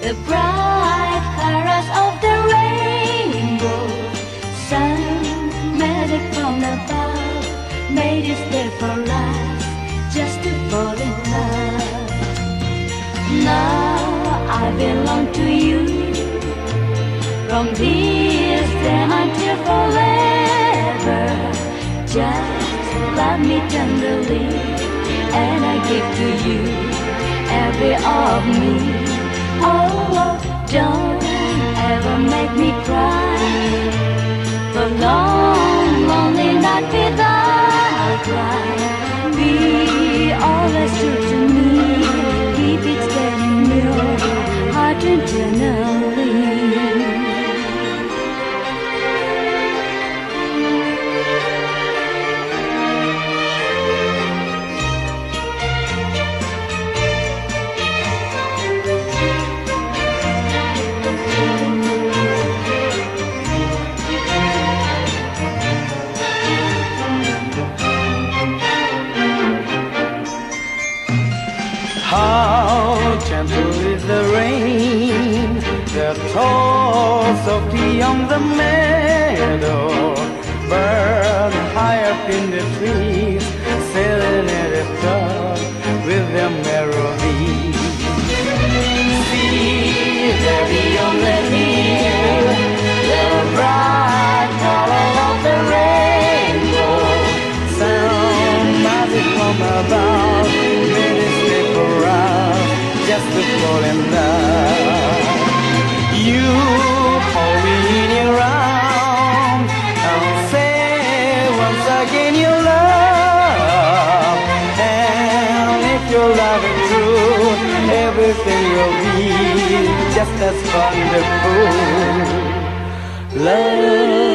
the bright colors of the rainbow. Sun magic from above made it there for us just to fall in love. Now I belong to you, from this day until forever. Just love me tenderly, and I give to you every of me. Oh, don't ever make me cry for long, lonely night without light. Be always true to me, keep it steady in your heart eternally. How gentle is the rain that falls softly on the meadow. Birds high up in the trees, sailing at a start with their melody. See there beyond the hill, the bright color of the rainbow. Sound magic from above, made it stay for us just to fall in love. You hold me in your arms and say once again your love. And if your love is true, everything will be just as wonderful. Love